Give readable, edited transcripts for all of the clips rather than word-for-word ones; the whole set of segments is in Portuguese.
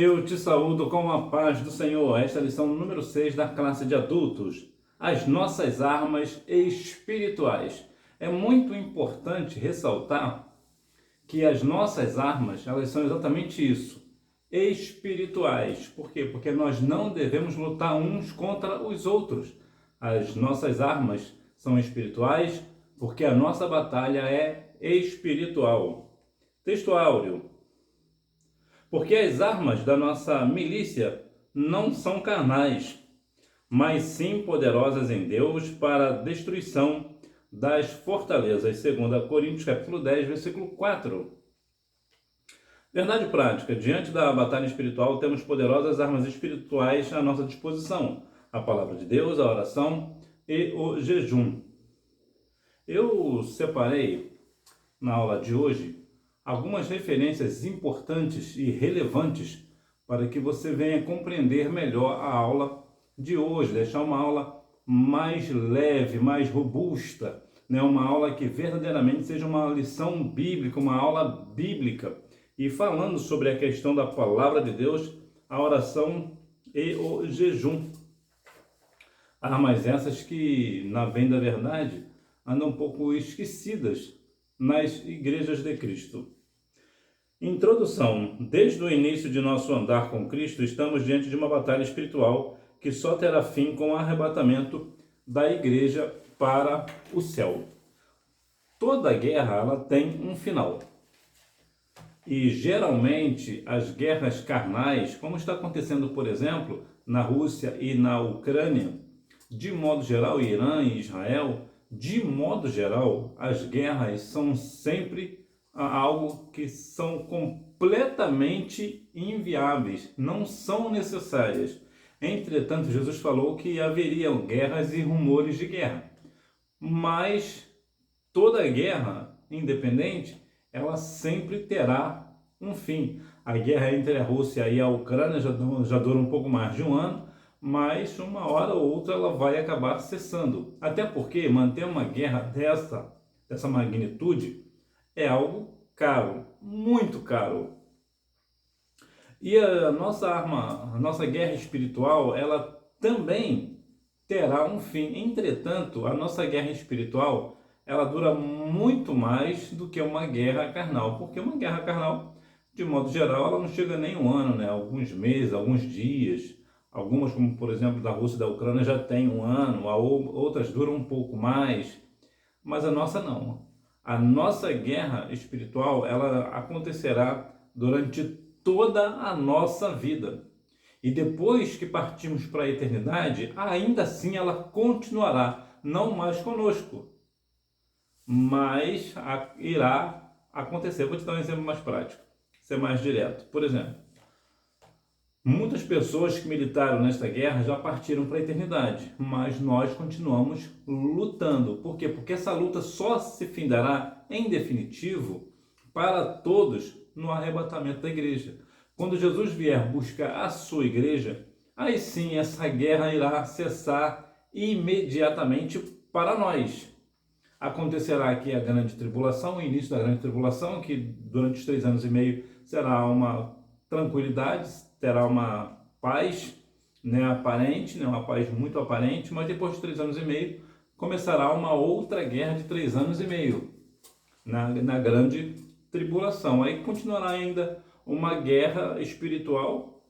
Eu te saúdo com a paz do Senhor. Esta é a lição número 6 da classe de adultos. As nossas armas espirituais. É muito importante ressaltar que as nossas armas, elas são exatamente isso, espirituais. Por quê? Porque nós não devemos lutar uns contra os outros. As nossas armas são espirituais porque a nossa batalha é espiritual. Texto áureo. Porque as armas da nossa milícia não são carnais, mas sim poderosas em Deus para a destruição das fortalezas. 2 Coríntios capítulo 10, versículo 4. Verdade prática. Diante da batalha espiritual, temos poderosas armas espirituais à nossa disposição. A palavra de Deus, a oração e o jejum. Eu separei, na aula de hoje, algumas referências importantes e relevantes para que você venha compreender melhor a aula de hoje, deixar uma aula mais leve, mais robusta, né? Uma aula que verdadeiramente seja uma lição bíblica, uma aula bíblica, e falando sobre a questão da palavra de Deus, a oração e o jejum. Armas essas que, na bem da verdade, andam um pouco esquecidas nas igrejas de Cristo. Introdução. Desde o início de nosso andar com Cristo, estamos diante de uma batalha espiritual que só terá fim com o arrebatamento da igreja para o céu. Toda guerra ela tem um final. E geralmente as guerras carnais, como está acontecendo, por exemplo, na Rússia e na Ucrânia, de modo geral, Irã e Israel, de modo geral, as guerras são sempre algo que são completamente inviáveis, não são necessárias. Entretanto, Jesus falou que haveriam guerras e rumores de guerra. Mas toda guerra independente, ela sempre terá um fim. A guerra entre a Rússia e a Ucrânia já dura um pouco mais de um ano, mas uma hora ou outra ela vai acabar cessando. Até porque manter uma guerra dessa magnitude é algo caro, muito caro. E a nossa arma, a nossa guerra espiritual, ela também terá um fim. Entretanto, a nossa guerra espiritual, ela dura muito mais do que uma guerra carnal, porque uma guerra carnal, de modo geral, ela não chega nem um ano, né? Alguns meses, alguns dias. Algumas, como por exemplo da Rússia e da Ucrânia, já tem um ano, outras duram um pouco mais, mas a nossa não. A nossa guerra espiritual, ela acontecerá durante toda a nossa vida. E depois que partirmos para a eternidade, ainda assim ela continuará, não mais conosco, mas irá acontecer. Vou te dar um exemplo mais prático, ser mais direto. Por exemplo, muitas pessoas que militaram nesta guerra já partiram para a eternidade, mas nós continuamos lutando. Por quê? Porque essa luta só se findará, em definitivo, para todos no arrebatamento da igreja. Quando Jesus vier buscar a sua igreja, aí sim essa guerra irá cessar imediatamente para nós. Acontecerá aqui a grande tribulação, o início da grande tribulação, que durante os 3 anos e meio será uma tranquilidade, terá uma paz, né, aparente, né, uma paz muito aparente, mas depois de 3 anos e meio começará uma outra guerra de 3 anos e meio, na grande tribulação. Aí continuará ainda uma guerra espiritual,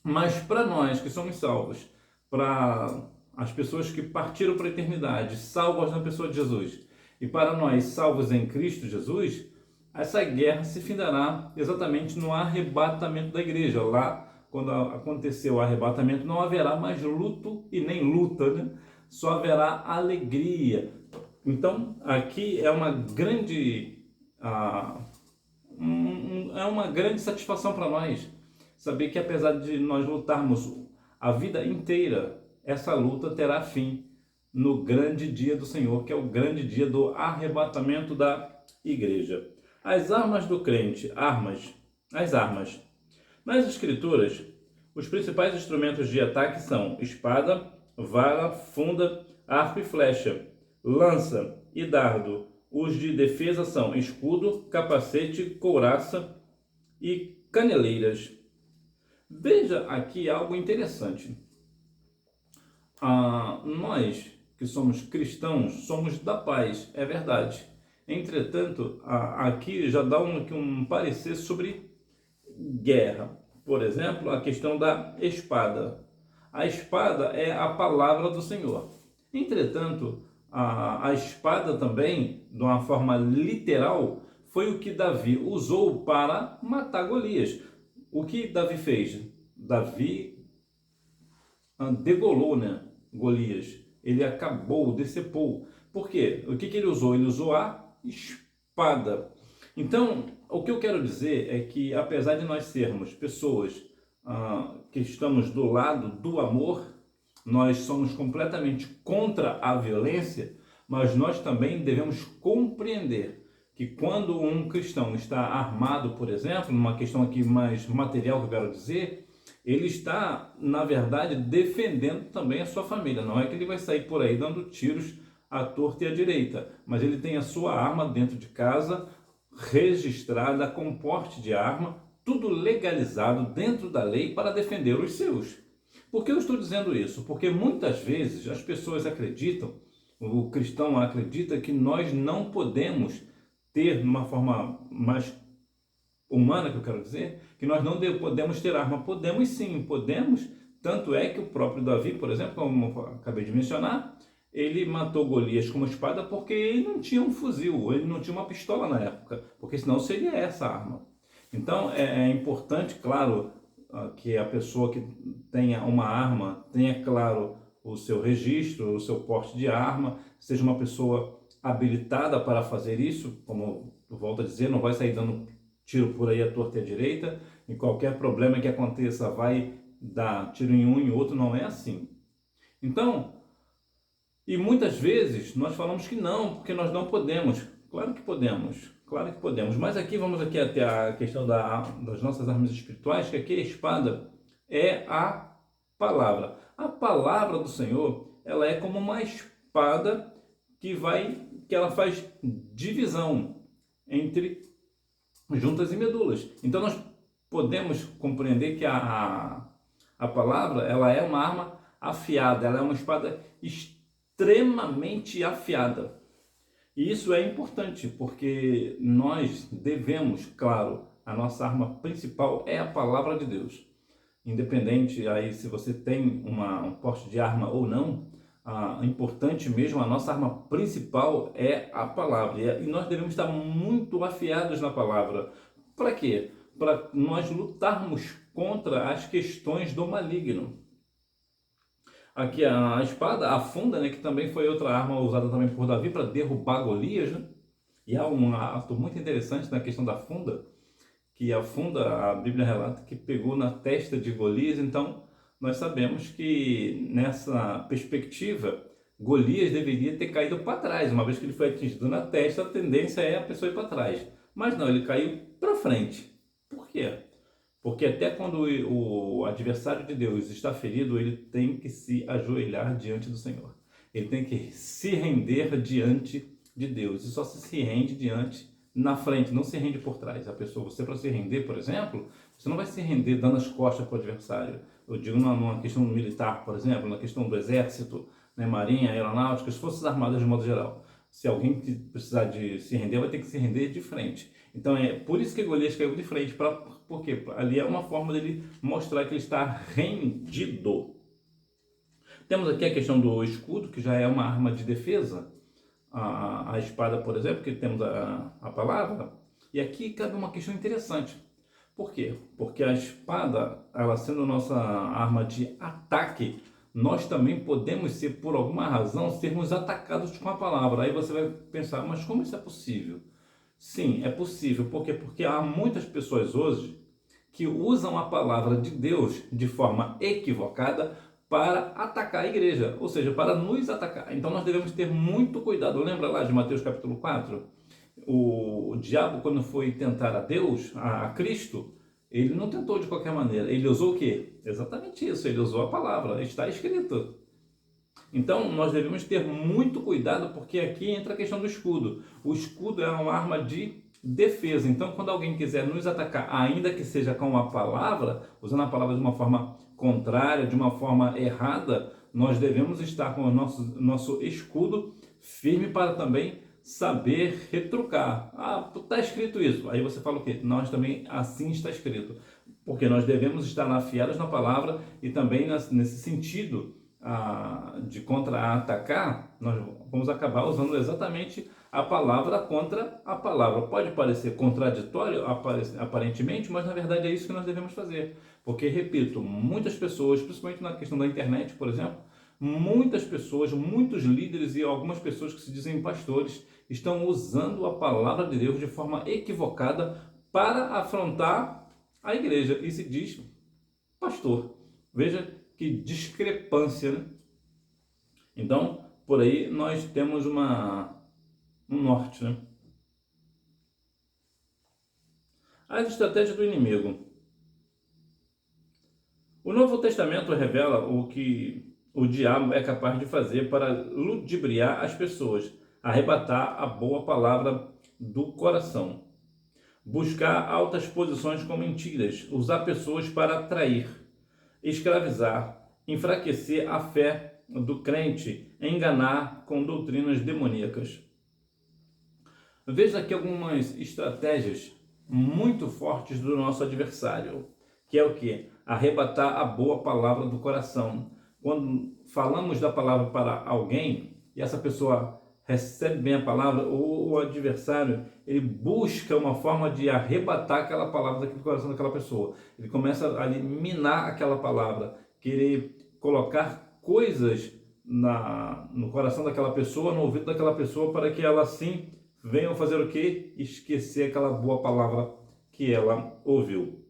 mas para nós que somos salvos, para as pessoas que partiram para a eternidade, salvas na pessoa de Jesus, e para nós salvos em Cristo Jesus, essa guerra se findará exatamente no arrebatamento da igreja. Lá, quando acontecer o arrebatamento, não haverá mais luto e nem luta, né? Só haverá alegria. Então, aqui é uma grande, é uma grande satisfação para nós saber que, apesar de nós lutarmos a vida inteira, essa luta terá fim no grande dia do Senhor, que é o grande dia do arrebatamento da igreja. As armas do crente, as armas. Nas Escrituras, os principais instrumentos de ataque são espada, vara, funda, arco e flecha, lança e dardo. Os de defesa são escudo, capacete, couraça e caneleiras. Veja aqui algo interessante. Nós que somos cristãos somos da paz, é verdade. Entretanto, aqui já dá um parecer sobre guerra. Por exemplo, a questão da espada. A espada é a palavra do Senhor. Entretanto, a espada também, de uma forma literal, foi o que Davi usou para matar Golias. O que Davi fez? Davi degolou, né, Golias. Ele acabou, decepou. Por quê? O que ele usou? Ele usou a espada. Então, o que eu quero dizer é que, apesar de nós sermos pessoas que estamos do lado do amor, nós somos completamente contra a violência, mas nós também devemos compreender que quando um cristão está armado, por exemplo, numa questão aqui mais material que eu quero dizer, ele está, na verdade, defendendo também a sua família. Não é que ele vai sair por aí dando tiros à torta e à direita, mas ele tem a sua arma dentro de casa, registrada, com porte de arma, tudo legalizado dentro da lei para defender os seus. Por que eu estou dizendo isso? Porque muitas vezes as pessoas acreditam, o cristão acredita que nós não podemos ter, de uma forma mais humana, que eu quero dizer, que nós não podemos ter arma. Podemos sim, podemos. Tanto é que o próprio Davi, por exemplo, como eu acabei de mencionar, ele matou Golias com uma espada porque ele não tinha um fuzil, ele não tinha uma pistola na época, porque senão seria essa arma. Então é importante, claro, que a pessoa que tenha uma arma tenha, claro, o seu registro, o seu porte de arma, seja uma pessoa habilitada para fazer isso, como eu volto a dizer, não vai sair dando tiro por aí à torta e à direita, e qualquer problema que aconteça vai dar tiro em um e outro, não é assim. Então, e muitas vezes nós falamos que não, porque nós não podemos. Claro que podemos. Mas aqui vamos aqui até a questão das nossas armas espirituais, que aqui a espada é a palavra. A palavra do Senhor, ela é como uma espada que ela faz divisão entre juntas e medulas. Então nós podemos compreender que a palavra, ela é uma arma afiada, ela é uma espada extremamente afiada. E isso é importante, porque nós devemos, claro, a nossa arma principal é a palavra de Deus. Independente aí se você tem um porte de arma ou não, importante mesmo, a nossa arma principal é a palavra. E nós devemos estar muito afiados na palavra. Para quê? Para nós lutarmos contra as questões do maligno. Aqui a espada, a funda, né, que também foi outra arma usada também por Davi para derrubar Golias, né? E há um ato muito interessante na questão da funda, que a funda, a Bíblia relata que pegou na testa de Golias. Então nós sabemos que nessa perspectiva Golias deveria ter caído para trás. Uma vez que ele foi atingido na testa, a tendência é a pessoa ir para trás. Mas não, ele caiu para frente. Por quê? Porque até quando o adversário de Deus está ferido, ele tem que se ajoelhar diante do Senhor. Ele tem que se render diante de Deus. E só se rende na frente, não se rende por trás. A pessoa, você para se render, por exemplo, você não vai se render dando as costas para o adversário. Eu digo numa questão militar, por exemplo, na questão do exército, né, marinha, aeronáutica, as forças armadas de modo geral. Se alguém precisar de se render, vai ter que se render de frente. Então é por isso que Golias caiu de frente, porque ali é uma forma dele mostrar que ele está rendido. Temos aqui a questão do escudo, que já é uma arma de defesa. A espada, por exemplo, que temos a palavra. E aqui cabe uma questão interessante. Por quê? Porque a espada, ela sendo nossa arma de ataque, nós também podemos ser, por alguma razão, sermos atacados com a palavra. Aí você vai pensar, mas como isso é possível? Sim, é possível. Por quê? Porque há muitas pessoas hoje que usam a palavra de Deus de forma equivocada para atacar a igreja, ou seja, para nos atacar. Então nós devemos ter muito cuidado. Lembra lá de Mateus capítulo 4? O diabo, quando foi tentar a Deus, a Cristo, ele não tentou de qualquer maneira. Ele usou o quê? Exatamente isso, ele usou a palavra, está escrito. Então nós devemos ter muito cuidado, porque aqui entra a questão do escudo. O escudo é uma arma de defesa. Então, quando alguém quiser nos atacar, ainda que seja com uma palavra, usando a palavra de uma forma contrária, de uma forma errada, nós devemos estar com o nosso escudo firme para também saber retrucar. Ah, está escrito isso. Aí você fala o quê? Nós também assim está escrito. Porque nós devemos estar afiados na palavra e também nesse sentido de contra-atacar, nós vamos acabar usando exatamente a palavra contra a palavra. Pode parecer contraditório, aparentemente, mas na verdade é isso que nós devemos fazer. Porque, repito, muitas pessoas, principalmente na questão da internet, por exemplo, muitas pessoas, muitos líderes e algumas pessoas que se dizem pastores estão usando a palavra de Deus de forma equivocada para afrontar a igreja e se diz pastor. Veja que discrepância, né? Então, por aí nós temos um norte, né? As estratégias do inimigo. O Novo Testamento revela o que o diabo é capaz de fazer para ludibriar as pessoas, arrebatar a boa palavra do coração, buscar altas posições com mentiras, usar pessoas para atrair, escravizar, enfraquecer a fé do crente, enganar com doutrinas demoníacas. Veja aqui algumas estratégias muito fortes do nosso adversário, que é o que? Arrebatar a boa palavra do coração. Quando falamos da palavra para alguém e essa pessoa recebe bem a palavra, o adversário ele busca uma forma de arrebatar aquela palavra do coração daquela pessoa. Ele começa a minar aquela palavra, querer colocar coisas no coração daquela pessoa, no ouvido daquela pessoa, para que ela assim venha fazer o quê? Esquecer aquela boa palavra que ela ouviu.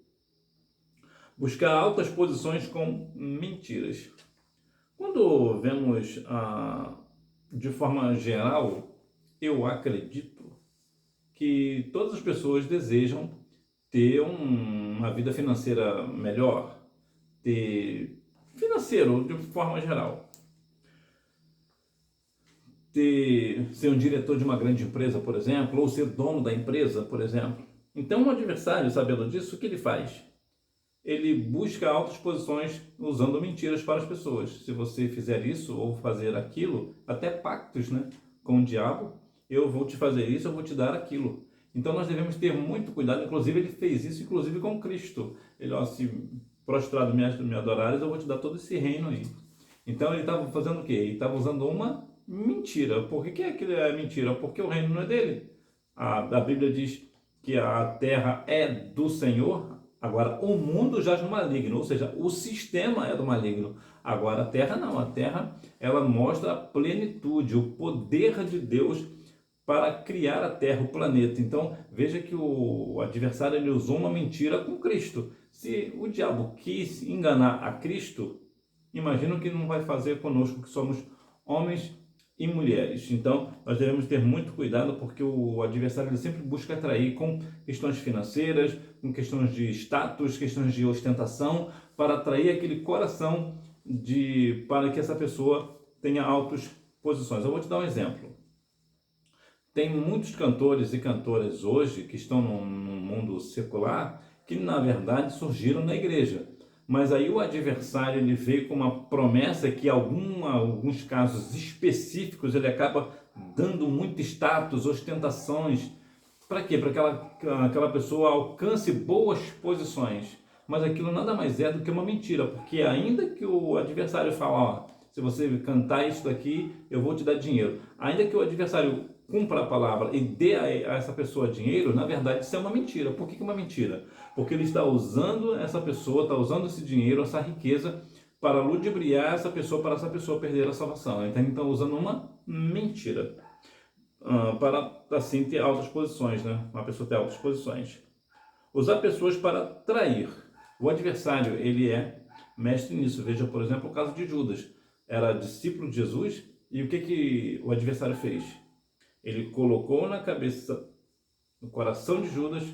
Buscar altas posições com mentiras. Quando vemos de forma geral, eu acredito que todas as pessoas desejam ter uma vida financeira melhor, ter financeiro de forma geral, ser um diretor de uma grande empresa, por exemplo, ou ser dono da empresa, por exemplo. Então, o adversário, sabendo disso, o que ele faz? Ele busca altas posições usando mentiras para as pessoas. Se você fizer isso ou fazer aquilo, até pactos, né, com o diabo, eu vou te fazer isso, eu vou te dar aquilo. Então nós devemos ter muito cuidado. Inclusive ele fez isso, inclusive com Cristo. Ele, se prostrado me adorares, eu vou te dar todo esse reino aí. Então ele estava fazendo o quê? Ele estava usando uma mentira. Por que é mentira? Porque o reino não é dele. A Bíblia diz que a terra é do Senhor. Agora, o mundo jaz no maligno, ou seja, o sistema é do maligno. Agora, a terra não. A terra, ela mostra a plenitude, o poder de Deus para criar a terra, o planeta. Então, veja que o adversário ele usou uma mentira com Cristo. Se o diabo quis enganar a Cristo, imagina o que não vai fazer conosco, que somos homens e mulheres. Então, nós devemos ter muito cuidado, porque o adversário ele sempre busca atrair com questões financeiras, com questões de status, questões de ostentação, para atrair aquele coração para que essa pessoa tenha altas posições. Eu vou te dar um exemplo. Tem muitos cantores e cantoras hoje que estão no mundo secular que, na verdade, surgiram na igreja. Mas aí o adversário ele veio com uma promessa que, em alguns casos específicos, ele acaba dando muito status, ostentações. Para quê? Para que aquela pessoa alcance boas posições. Mas aquilo nada mais é do que uma mentira, porque ainda que o adversário fale, ó, se você cantar isso daqui, eu vou te dar dinheiro. Ainda que o adversário cumpra a palavra e dê a essa pessoa dinheiro, na verdade isso é uma mentira. Por que é uma mentira? Porque ele está usando essa pessoa, está usando esse dinheiro, essa riqueza, para ludibriar essa pessoa, para essa pessoa perder a salvação. Então ele está usando uma mentira para assim ter altas posições, né? Uma pessoa ter altas posições. Usar pessoas para trair. O adversário, ele é mestre nisso. Veja, por exemplo, o caso de Judas. Era discípulo de Jesus e o que o adversário fez? Ele colocou na cabeça, no coração de Judas,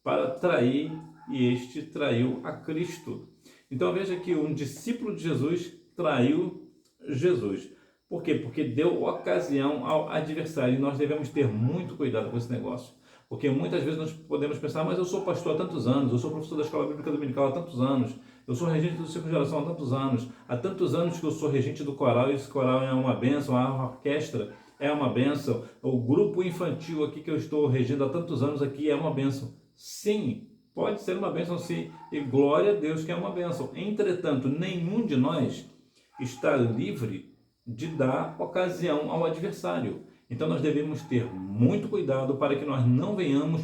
para trair, e este traiu a Cristo. Então veja que um discípulo de Jesus traiu Jesus. Por quê? Porque deu ocasião ao adversário, e nós devemos ter muito cuidado com esse negócio. Porque muitas vezes nós podemos pensar, mas eu sou pastor há tantos anos, eu sou professor da Escola Bíblica Dominical há tantos anos, eu sou regente do ciclo de geração há tantos anos que eu sou regente do coral, e esse coral é uma bênção, a orquestra é uma bênção, o grupo infantil aqui que eu estou regendo há tantos anos aqui é uma bênção. Sim, pode ser uma bênção sim, e glória a Deus que é uma bênção. Entretanto, nenhum de nós está livre de dar ocasião ao adversário. Então nós devemos ter muito cuidado para que nós não venhamos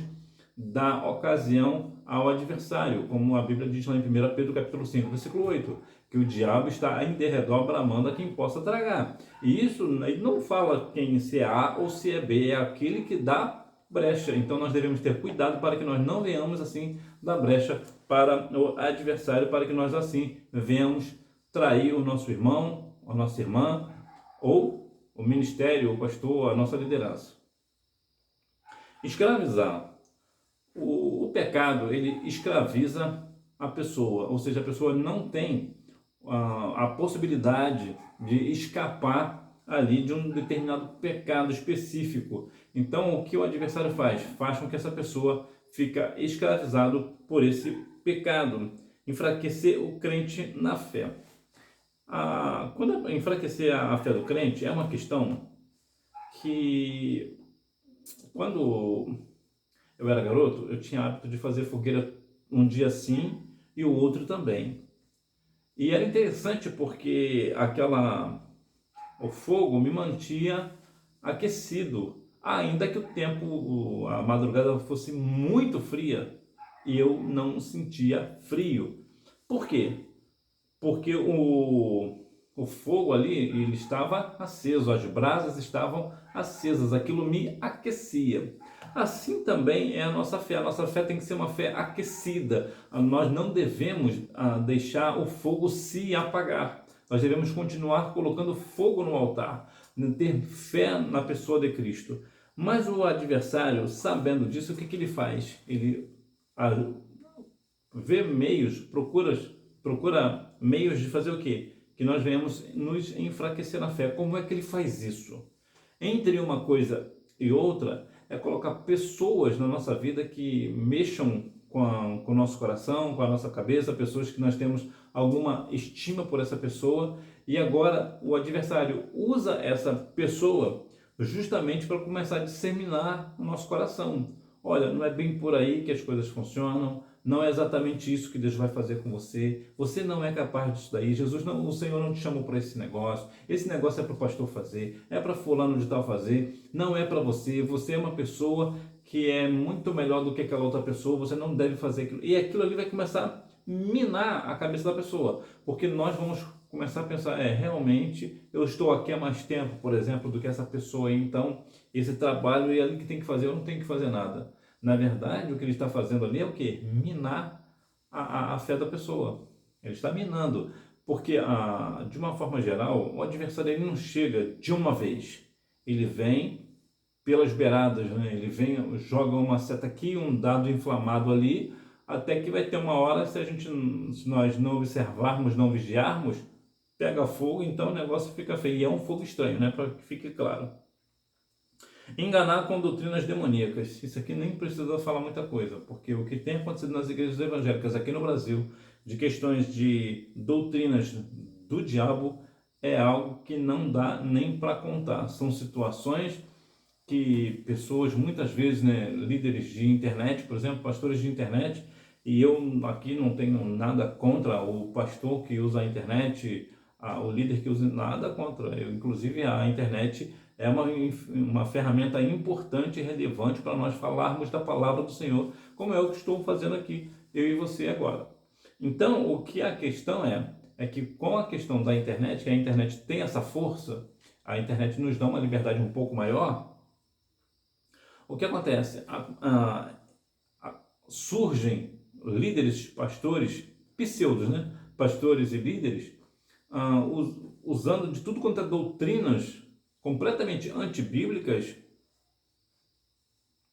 dar ocasião ao adversário, como a Bíblia diz lá em 1 Pedro capítulo 5, versículo 8, que o diabo está em derredor bramando a quem possa tragar. E isso ele não fala quem se é A ou se é B, é aquele que dá brecha. Então nós devemos ter cuidado para que nós não venhamos assim dar brecha para o adversário, para que nós assim venhamos trair o nosso irmão, a nossa irmã, ou o ministério, o pastor, a nossa liderança. Escravizar. O pecado, ele escraviza a pessoa, ou seja, a pessoa não tem a possibilidade de escapar ali de um determinado pecado específico. Então, o que o adversário faz? Faz com que essa pessoa fica escravizado por esse pecado, enfraquecer o crente na fé. Quando enfraquecer a fé do crente é uma questão que, quando eu era garoto, eu tinha hábito de fazer fogueira um dia sim e o outro também. E era interessante porque o fogo me mantinha aquecido, ainda que o tempo, a madrugada fosse muito fria e eu não sentia frio. Por quê? Porque o fogo ali, ele estava aceso, as brasas estavam acesas, aquilo me aquecia. Assim também é a nossa fé tem que ser uma fé aquecida, nós não devemos deixar o fogo se apagar, nós devemos continuar colocando fogo no altar, ter fé na pessoa de Cristo. Mas o adversário, sabendo disso, o que ele faz? Ele vê meios, procura meios de fazer o quê? Que nós venhamos nos enfraquecer na fé. Como é que ele faz isso? Entre uma coisa e outra, é colocar pessoas na nossa vida que mexam com o nosso coração, com a nossa cabeça, pessoas que nós temos alguma estima por essa pessoa, e agora o adversário usa essa pessoa justamente para começar a disseminar o nosso coração. Olha, não é bem por aí que as coisas funcionam, não é exatamente isso que Deus vai fazer com você, você não é capaz disso daí, o Senhor não te chamou para esse negócio é para o pastor fazer, é para fulano de tal fazer, não é para você, você é uma pessoa que é muito melhor do que aquela outra pessoa, você não deve fazer aquilo, e aquilo ali vai começar a minar a cabeça da pessoa, porque nós vamos começar a pensar, realmente, eu estou aqui há mais tempo, por exemplo, do que essa pessoa aí, então, esse trabalho é ali que tem que fazer, eu não tenho que fazer nada. Na verdade, o que ele está fazendo ali é o quê? Minar a fé da pessoa. Ele está minando, porque de uma forma geral, o adversário ele não chega de uma vez. Ele vem pelas beiradas, né? Ele vem, joga uma seta aqui, um dado inflamado ali, até que vai ter uma hora, se nós não observarmos, não vigiarmos, pega fogo, então o negócio fica feio. E é um fogo estranho, né? Para que fique claro. Enganar com doutrinas demoníacas. Isso aqui nem precisa falar muita coisa, porque o que tem acontecido nas igrejas evangélicas aqui no Brasil, de questões de doutrinas do diabo, é algo que não dá nem para contar. São situações que pessoas, muitas vezes, né, líderes de internet, por exemplo, pastores de internet, e eu aqui não tenho nada contra o pastor que usa a internet, o líder que usa, nada contra. Inclusive, a internet é uma ferramenta importante e relevante para nós falarmos da palavra do Senhor, como eu estou fazendo aqui, eu e você agora. Então, o que a questão é que com a questão da internet, que a internet tem essa força, a internet nos dá uma liberdade um pouco maior, o que acontece? Surgem líderes, pastores, pseudos, né? Pastores e líderes, usando de tudo quanto é doutrinas completamente antibíblicas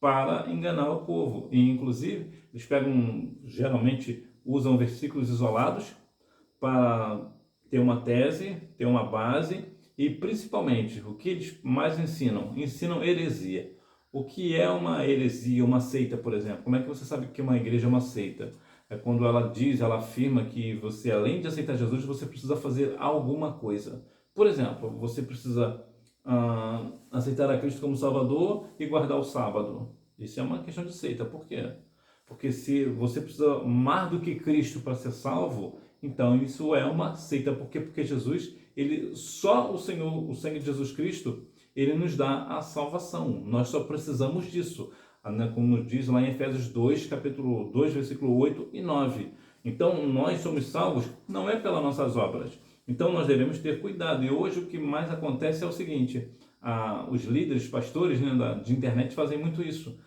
para enganar o povo. E, inclusive, eles geralmente usam versículos isolados para ter uma tese, ter uma base, e principalmente, o que eles mais ensinam? Ensinam heresia. O que é uma heresia, uma seita, por exemplo? Como é que você sabe que uma igreja é uma seita? É quando ela diz, ela afirma que você, além de aceitar Jesus, você precisa fazer alguma coisa. Por exemplo, você precisa aceitar a Cristo como Salvador e guardar o sábado. Isso é uma questão de seita. Por quê? Porque se você precisa mais do que Cristo para ser salvo, então isso é uma seita. Por quê? Porque Jesus, ele, só o Senhor, o sangue de Jesus Cristo, ele nos dá a salvação. Nós só precisamos disso. Como diz lá em Efésios 2, capítulo 2, versículo 8 e 9. Então, nós somos salvos não é pelas nossas obras. Então, nós devemos ter cuidado. E hoje o que mais acontece é o seguinte, os líderes, pastores, né, de internet fazem muito isso.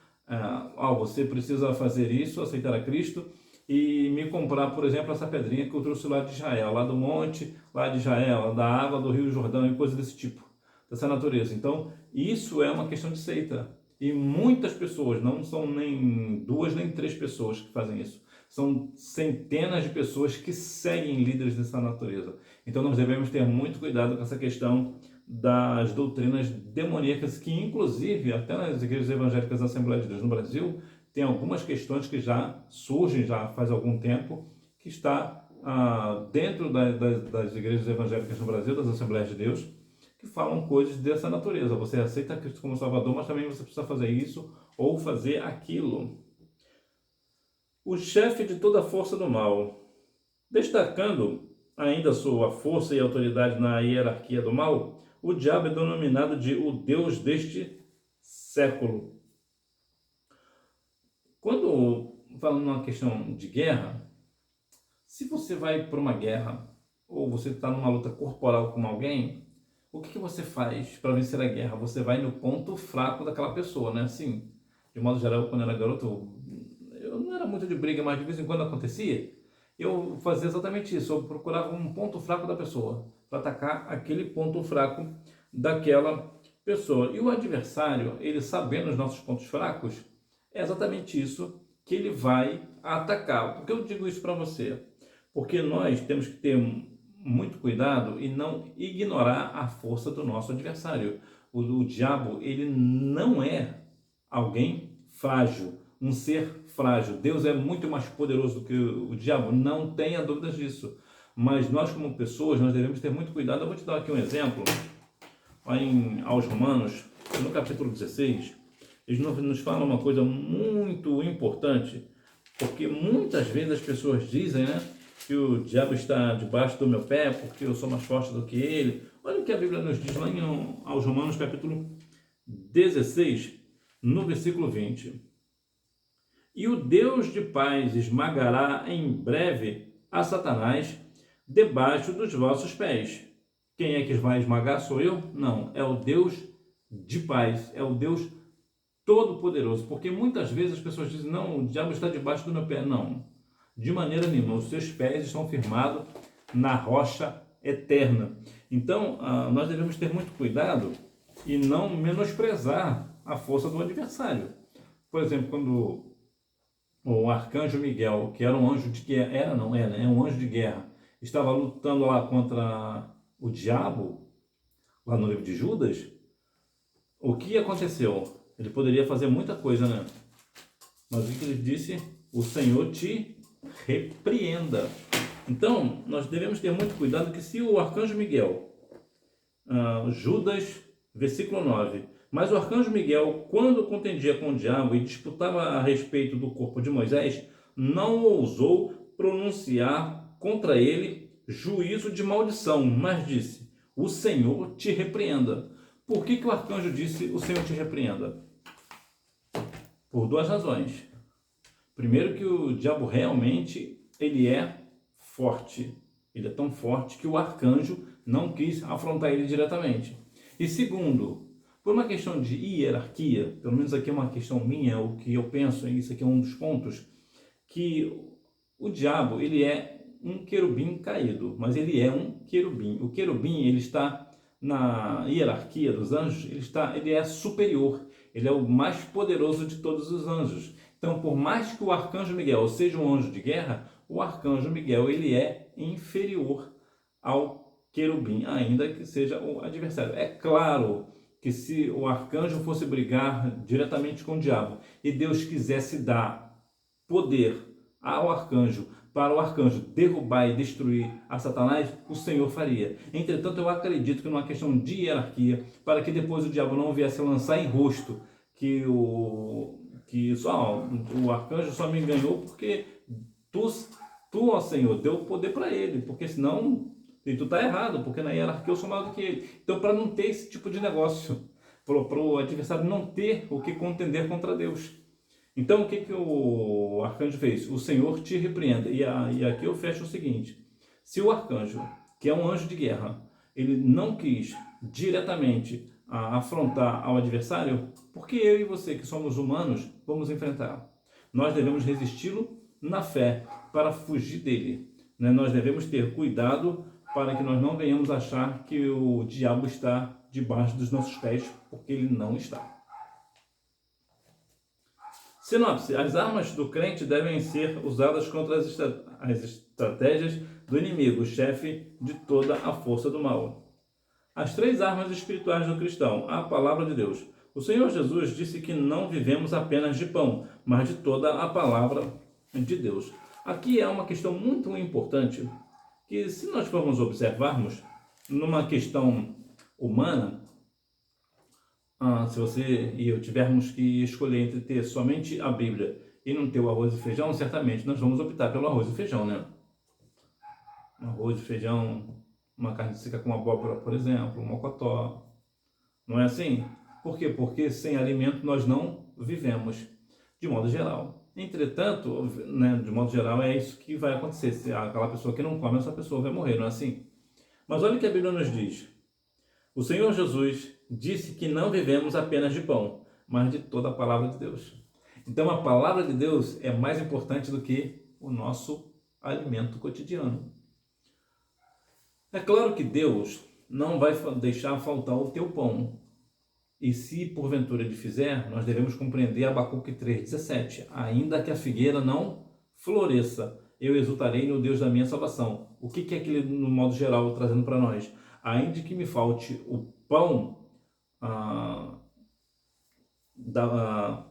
Você precisa fazer isso, aceitar a Cristo e me comprar, por exemplo, essa pedrinha que eu trouxe lá de Israel, lá do monte, lá de Israel, da água do Rio Jordão e coisas desse tipo, dessa natureza. Então, isso é uma questão de seita. E muitas pessoas, não são nem duas nem três pessoas que fazem isso. São centenas de pessoas que seguem líderes dessa natureza. Então, nós devemos ter muito cuidado com essa questão das doutrinas demoníacas, que inclusive, até nas igrejas evangélicas da Assembleia de Deus no Brasil, tem algumas questões que já surgem, já faz algum tempo, que está dentro das igrejas evangélicas no Brasil, das Assembleias de Deus, que falam coisas dessa natureza. Você aceita Cristo como Salvador, mas também você precisa fazer isso ou fazer aquilo. O chefe de toda a força do mal, destacando ainda sua força e autoridade na hierarquia do mal, o diabo é denominado de o Deus deste século. Quando falando numa questão de guerra, se você vai para uma guerra ou você está numa luta corporal com alguém, o que você faz para vencer a guerra? Você vai no ponto fraco daquela pessoa, né? Assim, de modo geral, quando eu era garoto, eu não era muito de briga, mas de vez em quando acontecia. Eu fazia exatamente isso, eu procurava um ponto fraco da pessoa, para atacar aquele ponto fraco daquela pessoa. E o adversário, ele sabendo os nossos pontos fracos, é exatamente isso que ele vai atacar. Por que eu digo isso para você? Porque nós temos que ter muito cuidado e não ignorar a força do nosso adversário. O diabo, ele não é alguém frágil, um ser frágil. Deus é muito mais poderoso do que o diabo, não tenha dúvidas disso. Mas nós, como pessoas, nós devemos ter muito cuidado. Eu vou te dar aqui um exemplo. Aos Romanos, no capítulo 16, eles nos falam uma coisa muito importante, porque muitas vezes as pessoas dizem, né, que o diabo está debaixo do meu pé porque eu sou mais forte do que ele. Olha o que a Bíblia nos diz lá aos Romanos, capítulo 16, no versículo 20. E o Deus de paz esmagará em breve a Satanás debaixo dos vossos pés. Quem é que vai esmagar? Sou eu? Não, é o Deus de paz, é o Deus todo-poderoso. Porque muitas vezes as pessoas dizem, não, o diabo está debaixo do meu pé. Não, de maneira nenhuma, os seus pés estão firmados na rocha eterna. Então, nós devemos ter muito cuidado e não menosprezar a força do adversário. Por exemplo, quando o arcanjo Miguel, que era um anjo de guerra, é um anjo de guerra, estava lutando lá contra o diabo, lá no livro de Judas, o que aconteceu? Ele poderia fazer muita coisa, né? Mas o que ele disse? O Senhor te repreenda. Então, nós devemos ter muito cuidado que se o arcanjo Miguel, Judas, versículo 9, mas o arcanjo Miguel, quando contendia com o diabo e disputava a respeito do corpo de Moisés, não ousou pronunciar contra ele juízo de maldição, mas disse, o Senhor te repreenda. Por que o arcanjo disse, o Senhor te repreenda? Por duas razões. Primeiro, que o diabo realmente, ele é forte. Ele é tão forte que o arcanjo não quis afrontar ele diretamente. E segundo, por uma questão de hierarquia, pelo menos aqui é uma questão minha, o que eu penso, e isso aqui é um dos pontos, que o diabo, ele é um querubim caído, mas ele é um querubim. O querubim, ele está na hierarquia dos anjos, ele é superior, ele é o mais poderoso de todos os anjos. Então, por mais que o arcanjo Miguel seja um anjo de guerra, o arcanjo Miguel, ele é inferior ao querubim, ainda que seja o adversário. É claro que se o arcanjo fosse brigar diretamente com o diabo e Deus quisesse dar poder ao arcanjo, para o arcanjo derrubar e destruir a Satanás, o Senhor faria. Entretanto, eu acredito que numa questão de hierarquia, para que depois o diabo não viesse lançar em rosto que só o arcanjo só me ganhou porque tu, ó Senhor, deu poder para ele, porque senão e tu tá errado, porque na hierarquia eu sou maior do que ele. Então, para não ter esse tipo de negócio, para o adversário não ter o que contender contra Deus. Então, o que o arcanjo fez? O Senhor te repreenda. E aqui eu fecho o seguinte: se o arcanjo, que é um anjo de guerra, ele não quis diretamente afrontar ao adversário, porque eu e você, que somos humanos, vamos enfrentar. Nós devemos resisti-lo na fé para fugir dele. Né? Nós devemos ter cuidado para que nós não venhamos achar que o diabo está debaixo dos nossos pés, porque ele não está. Sinopse: as armas do crente devem ser usadas contra as estratégias do inimigo, chefe de toda a força do mal. As 3 armas espirituais do cristão: a palavra de Deus. O Senhor Jesus disse que não vivemos apenas de pão, mas de toda a palavra de Deus. Aqui é uma questão muito importante, que se nós formos observarmos, numa questão humana, se você e eu tivermos que escolher entre ter somente a Bíblia e não ter o arroz e feijão, certamente nós vamos optar pelo arroz e feijão, né? Um arroz e feijão, uma carne seca com abóbora, por exemplo, um mocotó. Não é assim? Por quê? Porque sem alimento nós não vivemos, de modo geral. Entretanto, né, de modo geral, é isso que vai acontecer. Se aquela pessoa que não come, essa pessoa vai morrer, não é assim? Mas olha o que a Bíblia nos diz. O Senhor Jesus disse que não vivemos apenas de pão, mas de toda a palavra de Deus. Então a palavra de Deus é mais importante do que o nosso alimento cotidiano. É claro que Deus não vai deixar faltar o teu pão. E se porventura ele fizer, nós devemos compreender Abacuque 3,17. Ainda que a figueira não floresça, eu exultarei no Deus da minha salvação. O que é aquele, no modo geral, trazendo para nós? Ainda que me falte o pão,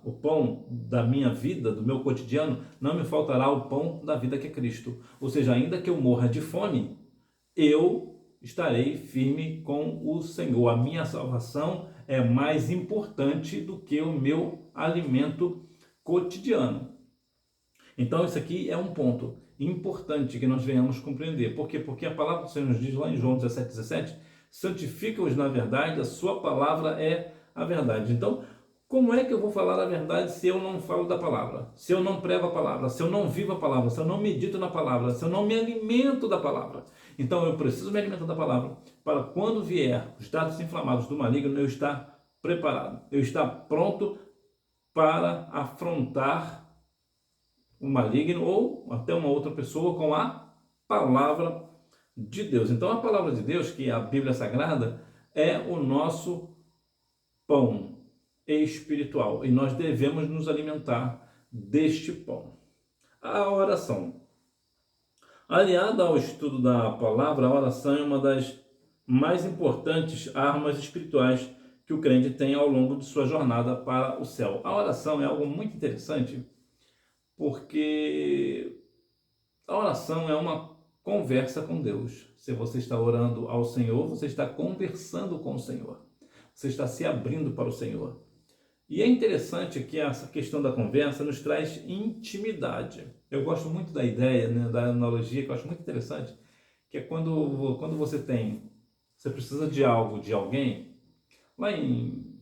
o pão da minha vida, do meu cotidiano, não me faltará o pão da vida que é Cristo. Ou seja, ainda que eu morra de fome, eu estarei firme com o Senhor. A minha salvação é mais importante do que o meu alimento cotidiano. Então, isso aqui é um ponto importante que nós venhamos compreender. Por quê? Porque a palavra do Senhor nos diz lá em João 17,17, santifica-os na verdade, a sua palavra é a verdade. Então, como é que eu vou falar a verdade se eu não falo da palavra? Se eu não prego a palavra? Se eu não vivo a palavra? Se eu não medito na palavra? Se eu não me alimento da palavra? Então, eu preciso me alimentar da palavra para quando vier os dardos inflamados do maligno, eu estar preparado. Eu estar pronto para afrontar o maligno ou até uma outra pessoa com a palavra de Deus. Então a palavra de Deus, que é a Bíblia Sagrada, é o nosso pão espiritual e nós devemos nos alimentar deste pão. A oração. Aliada ao estudo da palavra, a oração é uma das mais importantes armas espirituais que o crente tem ao longo de sua jornada para o céu. A oração é algo muito interessante, porque a oração é uma conversa com Deus. Se você está orando ao Senhor, você está conversando com o Senhor. Você está se abrindo para o Senhor. E é interessante que essa questão da conversa nos traz intimidade. Eu gosto muito da ideia, né, da analogia, que eu acho muito interessante, que é quando você precisa de algo, de alguém, lá em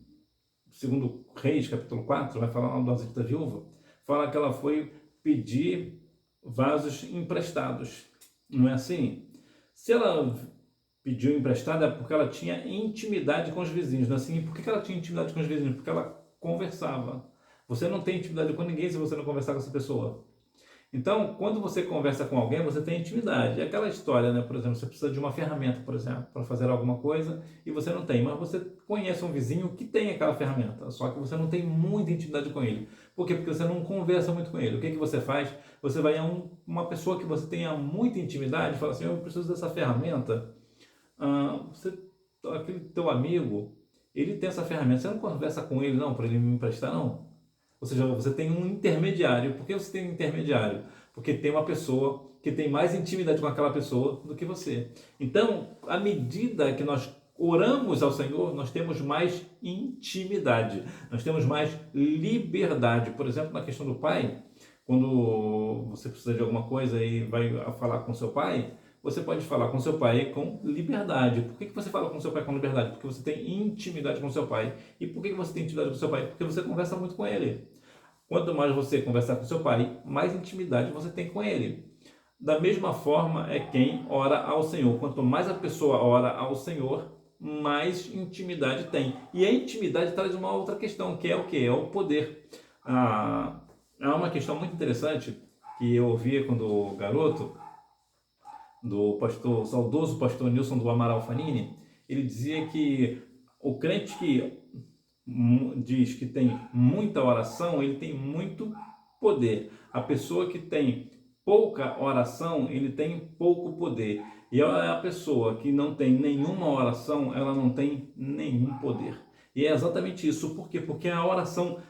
2 Reis, capítulo 4, vai falar lá do azeite da viúva, fala que ela foi pedir vasos emprestados. Não é assim? Se ela pediu emprestado é porque ela tinha intimidade com os vizinhos. Não é assim? Por que ela tinha intimidade com os vizinhos? Porque ela conversava. Você não tem intimidade com ninguém se você não conversar com essa pessoa. Então, quando você conversa com alguém, você tem intimidade. É aquela história, né? Por exemplo, você precisa de uma ferramenta, por exemplo, para fazer alguma coisa e você não tem, mas você conhece um vizinho que tem aquela ferramenta, só que você não tem muita intimidade com ele. Por quê? Porque você não conversa muito com ele. O que você faz? Você vai a uma pessoa que você tenha muita intimidade e fala assim, eu preciso dessa ferramenta. Aquele teu amigo, ele tem essa ferramenta. Você não conversa com ele, não, para ele me emprestar, não. Ou seja, você tem um intermediário. Por que você tem um intermediário? Porque tem uma pessoa que tem mais intimidade com aquela pessoa do que você. Então, à medida que nós oramos ao Senhor, nós temos mais intimidade, nós temos mais liberdade. Por exemplo, na questão do pai, quando você precisa de alguma coisa e vai falar com seu pai, você pode falar com seu pai com liberdade. Por que você fala com seu pai com liberdade? Porque você tem intimidade com seu pai. E por que você tem intimidade com seu pai? Porque você conversa muito com ele. Quanto mais você conversar com seu pai, mais intimidade você tem com ele. Da mesma forma é quem ora ao Senhor. Quanto mais a pessoa ora ao Senhor, mais intimidade tem. E a intimidade traz uma outra questão, que é o quê? É o poder. Há uma questão muito interessante que eu ouvia quando garoto, do pastor, saudoso pastor Nilson do Amaral Fanini. Ele dizia que o crente que diz que tem muita oração, ele tem muito poder. A pessoa que tem pouca oração, ele tem pouco poder. E a pessoa que não tem nenhuma oração, ela não tem nenhum poder. E é exatamente isso. Por quê? Porque a oração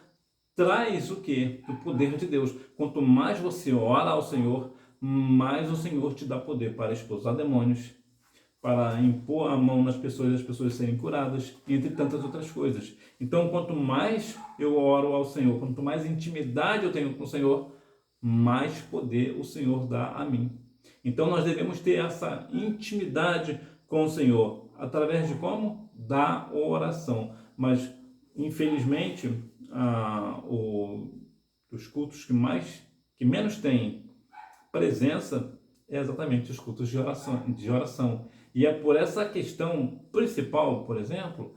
traz o quê? O poder de Deus. Quanto mais você ora ao Senhor, mais o Senhor te dá poder para expulsar demônios, para impor a mão nas pessoas e as pessoas serem curadas, entre tantas outras coisas. Então, quanto mais eu oro ao Senhor, quanto mais intimidade eu tenho com o Senhor, mais poder o Senhor dá a mim. Então, nós devemos ter essa intimidade com o Senhor, através de como? Da oração. Mas, infelizmente, os cultos que menos têm presença é exatamente os cultos de oração. E é por essa questão principal, por exemplo,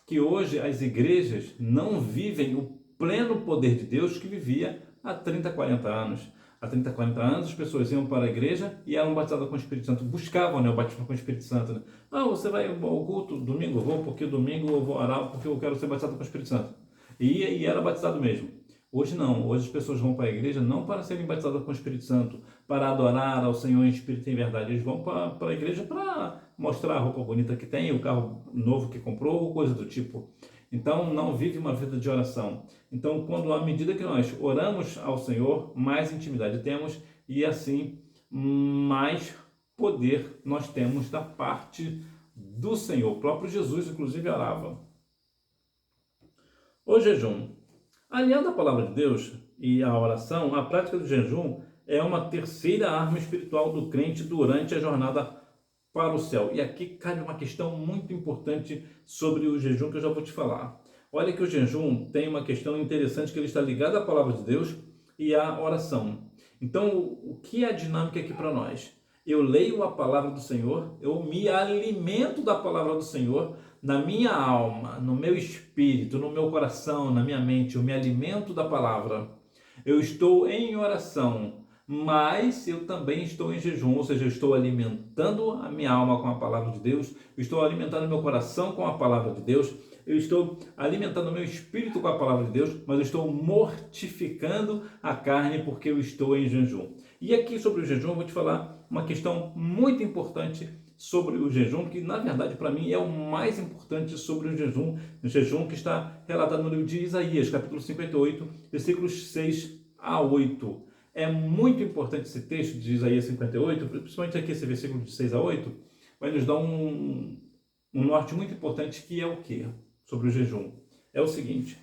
que hoje as igrejas não vivem o pleno poder de Deus que vivia há 30, 40 anos. Há 30, 40 anos as pessoas iam para a igreja e eram batizadas com o Espírito Santo, buscavam, né, o batismo com o Espírito Santo. Né? Você vai ao culto, domingo eu vou, porque domingo eu vou orar, porque eu quero ser batizado com o Espírito Santo. E era batizado mesmo. Hoje não, hoje as pessoas vão para a igreja não para serem batizadas com o Espírito Santo, para adorar ao Senhor em Espírito e em verdade. Eles vão para a igreja para mostrar a roupa bonita que tem, o carro novo que comprou, coisa do tipo. Então não vive uma vida de oração. Então, à medida que nós oramos ao Senhor, mais intimidade temos e assim mais poder nós temos da parte do Senhor. O próprio Jesus, inclusive, orava. O jejum. Aliando a palavra de Deus e a oração, a prática do jejum é uma terceira arma espiritual do crente durante a jornada para o céu. E aqui cabe uma questão muito importante sobre o jejum que eu já vou te falar. Olha que o jejum tem uma questão interessante que ele está ligado à palavra de Deus e à oração. Então, o que é a dinâmica aqui para nós? Eu leio a palavra do Senhor, eu me alimento da palavra do Senhor, na minha alma, no meu espírito, no meu coração, na minha mente, eu me alimento da palavra. Eu estou em oração, mas eu também estou em jejum, ou seja, eu estou alimentando a minha alma com a palavra de Deus, eu estou alimentando meu coração com a palavra de Deus, eu estou alimentando meu espírito com a palavra de Deus, mas eu estou mortificando a carne porque eu estou em jejum. E aqui sobre o jejum eu vou te falar uma questão muito importante sobre o jejum, que na verdade para mim é o mais importante sobre o jejum que está relatado no livro de Isaías, capítulo 58, versículos 6 a 8. É muito importante esse texto de Isaías 58, principalmente aqui esse versículo de 6 a 8, vai nos dar um norte muito importante, que é o quê? Sobre o jejum. É o seguinte: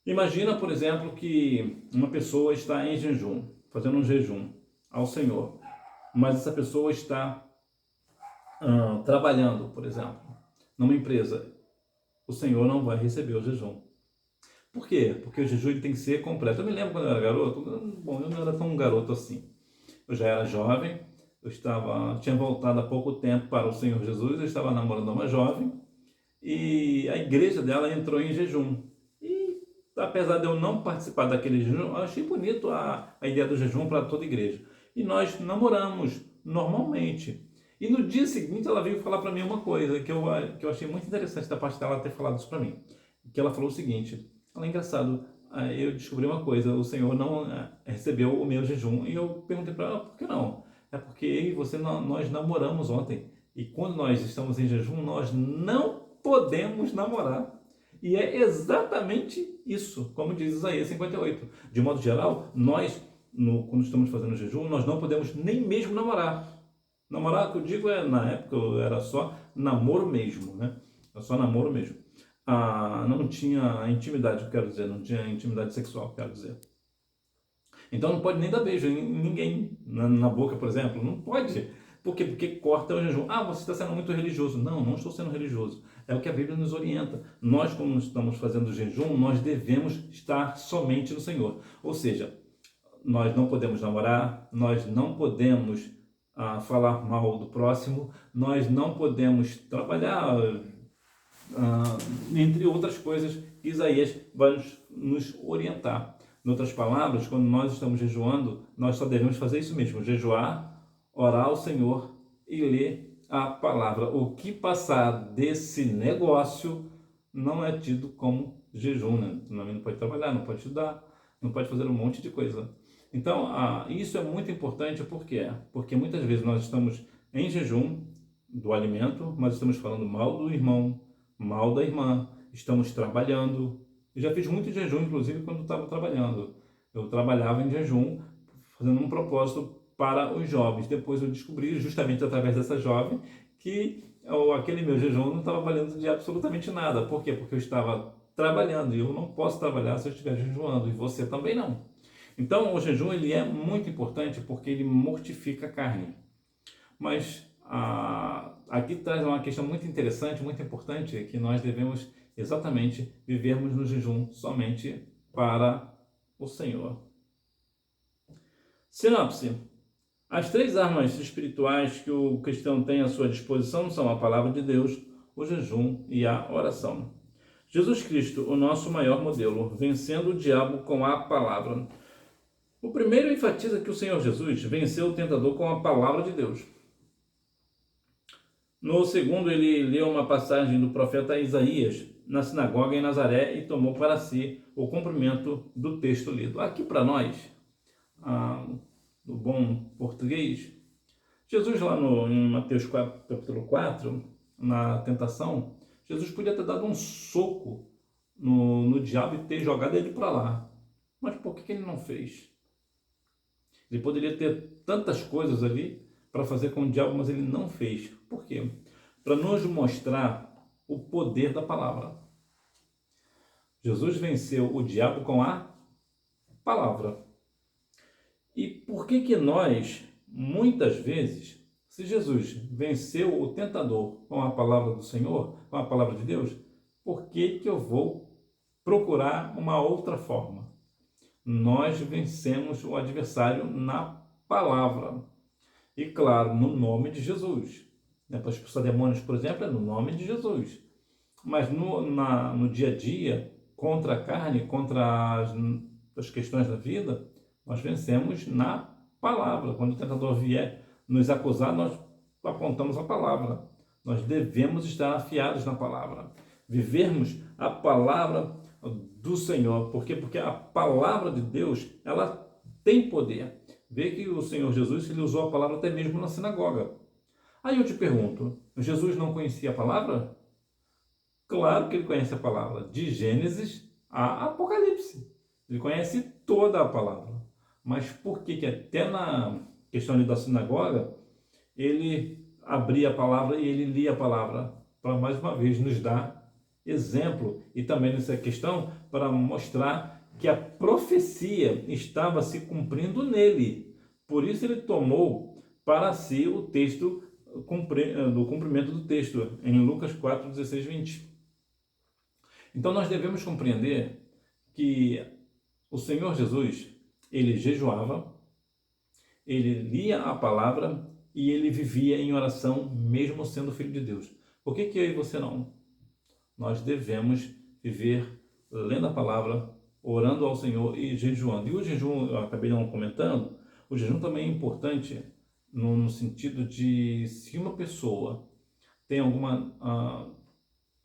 imagina, por exemplo, que uma pessoa está em jejum, fazendo um jejum ao Senhor, mas essa pessoa está trabalhando, por exemplo, numa empresa. O Senhor não vai receber o jejum. Por quê? Porque o jejum ele tem que ser completo. Eu me lembro quando eu era garoto, bom, eu não era tão garoto assim. Eu já era jovem, tinha voltado há pouco tempo para o Senhor Jesus, eu estava namorando uma jovem e a igreja dela entrou em jejum. E apesar de eu não participar daquele jejum, eu achei bonito a ideia do jejum para toda a igreja. E nós namoramos normalmente. E no dia seguinte ela veio falar para mim uma coisa que eu achei muito interessante da parte dela ter falado isso para mim. Que ela falou o seguinte: ela é engraçado, eu descobri uma coisa, o Senhor não recebeu o meu jejum. E eu perguntei para ela, por que não? É porque eu e você, nós namoramos ontem. E quando nós estamos em jejum, nós não podemos namorar. E é exatamente isso, como diz Isaías 58. De modo geral, nós, quando estamos fazendo jejum, nós não podemos nem mesmo namorar. Namorar, que eu digo, na época era só namoro mesmo, né? Era só namoro mesmo. Não tinha intimidade, eu quero dizer, não tinha intimidade sexual, quero dizer. Então não pode nem dar beijo em ninguém, na boca, por exemplo. Não pode. Por quê? Porque corta o jejum. Você está sendo muito religioso. Não, não estou sendo religioso. É o que a Bíblia nos orienta. Nós, quando estamos fazendo jejum, nós devemos estar somente no Senhor. Ou seja, nós não podemos namorar, nós não podemos falar mal do próximo, nós não podemos trabalhar, entre outras coisas que Isaías vai nos orientar. Em outras palavras, quando nós estamos jejuando, nós só devemos fazer isso mesmo: jejuar, orar ao Senhor e ler a palavra. O que passar desse negócio não é tido como jejum, né? Não pode trabalhar, não pode estudar, não pode fazer um monte de coisa. Então, isso é muito importante. Por quê? Porque muitas vezes nós estamos em jejum do alimento, mas estamos falando mal do irmão, mal da irmã, estamos trabalhando. Eu já fiz muito jejum, inclusive, quando estava trabalhando. Eu trabalhava em jejum, fazendo um propósito para os jovens. Depois eu descobri, justamente através dessa jovem, que aquele meu jejum não estava valendo de absolutamente nada. Por quê? Porque eu estava trabalhando e eu não posso trabalhar se eu estiver jejuando, e você também não. Então, o jejum ele é muito importante porque ele mortifica a carne. Mas aqui traz uma questão muito interessante, muito importante, que nós devemos exatamente vivermos no jejum somente para o Senhor. Sinopse. As 3 armas espirituais que o cristão tem à sua disposição são a palavra de Deus, o jejum e a oração. Jesus Cristo, o nosso maior modelo, vencendo o diabo com a palavra. O primeiro enfatiza que o Senhor Jesus venceu o tentador com a palavra de Deus. No segundo, ele leu uma passagem do profeta Isaías na sinagoga em Nazaré e tomou para si o cumprimento do texto lido. Aqui para nós, no bom português, Jesus lá em Mateus capítulo 4, na tentação, Jesus podia ter dado um soco no diabo e ter jogado ele para lá. Mas por que ele não fez? Ele poderia ter tantas coisas ali para fazer com o diabo, mas ele não fez. Por quê? Para nos mostrar o poder da palavra. Jesus venceu o diabo com a palavra. E por que nós, muitas vezes, se Jesus venceu o tentador com a palavra do Senhor, com a palavra de Deus, por que eu vou procurar uma outra forma? Nós vencemos o adversário na palavra. E claro, no nome de Jesus. Para expulsar demônios, por exemplo, é no nome de Jesus. Mas no dia a dia, contra a carne, contra as questões da vida, nós vencemos na palavra. Quando o tentador vier nos acusar, nós apontamos a palavra. Nós devemos estar afiados na palavra. Vivermos a palavra do Senhor. Por quê? Porque a palavra de Deus, ela tem poder. Vê que o Senhor Jesus, ele usou a palavra até mesmo na sinagoga. Aí eu te pergunto, Jesus não conhecia a palavra? Claro que ele conhece a palavra, de Gênesis a Apocalipse. Ele conhece toda a palavra. Mas por que até na questão ali da sinagoga, ele abria a palavra e ele lia a palavra, para mais uma vez nos dar exemplo, e também nessa questão para mostrar que a profecia estava se cumprindo nele. Por isso ele tomou para si o texto do cumprimento do texto, em Lucas 4, 16, 20. Então nós devemos compreender que o Senhor Jesus, ele jejuava, ele lia a palavra e ele vivia em oração, mesmo sendo filho de Deus. Por que eu e você não? Nós devemos viver lendo a palavra, orando ao Senhor e jejuando. E o jejum, eu acabei não comentando, o jejum também é importante no sentido de, se uma pessoa tem alguma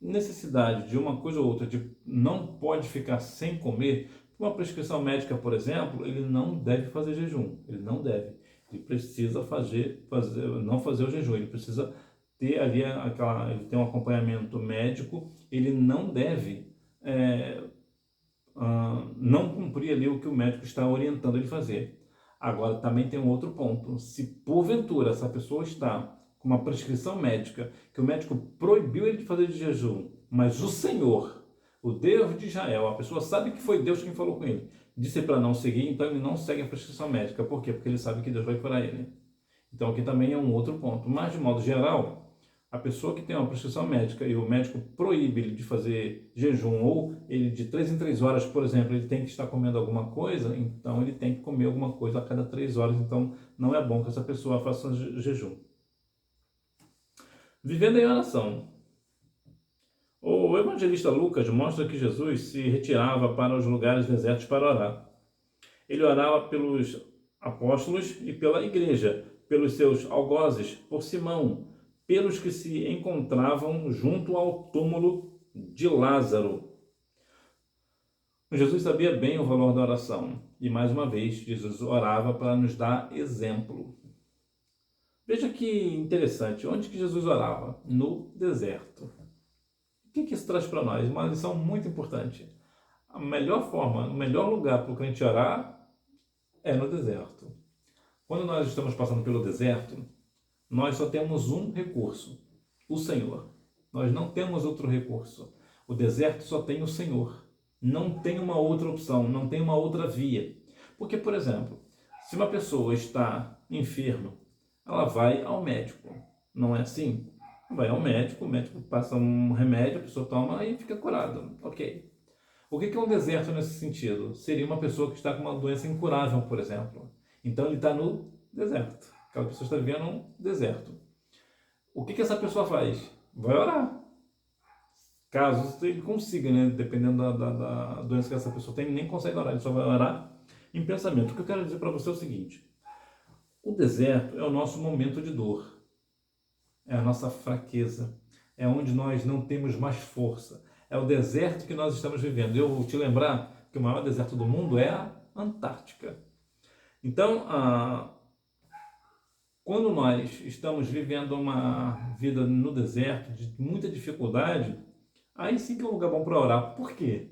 necessidade de uma coisa ou outra, de não pode ficar sem comer, uma prescrição médica, por exemplo, ele não deve fazer jejum, ele não deve. Ele precisa não fazer o jejum, ele precisa ter ali ele tem um acompanhamento médico, ele não deve não cumprir ali o que o médico está orientando ele fazer. Agora, também tem um outro ponto. Se porventura essa pessoa está com uma prescrição médica, que o médico proibiu ele de fazer de jejum, mas o Senhor, o Deus de Israel, a pessoa sabe que foi Deus quem falou com ele, disse para não seguir, então ele não segue a prescrição médica. Por quê? Porque ele sabe que Deus vai curar ele. Então aqui também é um outro ponto. Mas, de modo geral, a pessoa que tem uma prescrição médica e o médico proíbe ele de fazer jejum, ou ele de 3 em 3 horas, por exemplo, ele tem que estar comendo alguma coisa, então ele tem que comer alguma coisa a cada 3 horas, então não é bom que essa pessoa faça jejum. Vivendo em oração. O evangelista Lucas mostra que Jesus se retirava para os lugares desertos para orar. Ele orava pelos apóstolos e pela igreja, pelos seus algozes, por Simão, pelos que se encontravam junto ao túmulo de Lázaro. Jesus sabia bem o valor da oração e, mais uma vez, Jesus orava para nos dar exemplo. Veja que interessante, onde que Jesus orava? No deserto. O que isso traz para nós? Uma lição muito importante. A melhor forma, o melhor lugar para o crente orar é no deserto. Quando nós estamos passando pelo deserto, nós só temos um recurso, o Senhor. Nós não temos outro recurso. O deserto só tem o Senhor. Não tem uma outra opção, não tem uma outra via. Porque, por exemplo, se uma pessoa está enferma, ela vai ao médico. Não é assim? Vai ao médico, o médico passa um remédio, a pessoa toma e fica curada. Ok. O que é um deserto nesse sentido? Seria uma pessoa que está com uma doença incurável, por exemplo. Então ele está no deserto. Aquela pessoa está vivendo um deserto. O que essa pessoa faz? Vai orar. Caso ele consiga, né? Dependendo da doença que essa pessoa tem, nem consegue orar, ele só vai orar em pensamento. O que eu quero dizer para você é o seguinte: o deserto é o nosso momento de dor, é a nossa fraqueza, é onde nós não temos mais força, é o deserto que nós estamos vivendo. Eu vou te lembrar que o maior deserto do mundo é a Antártica. Então, quando nós estamos vivendo uma vida no deserto, de muita dificuldade, aí sim que é um lugar bom para orar. Por quê?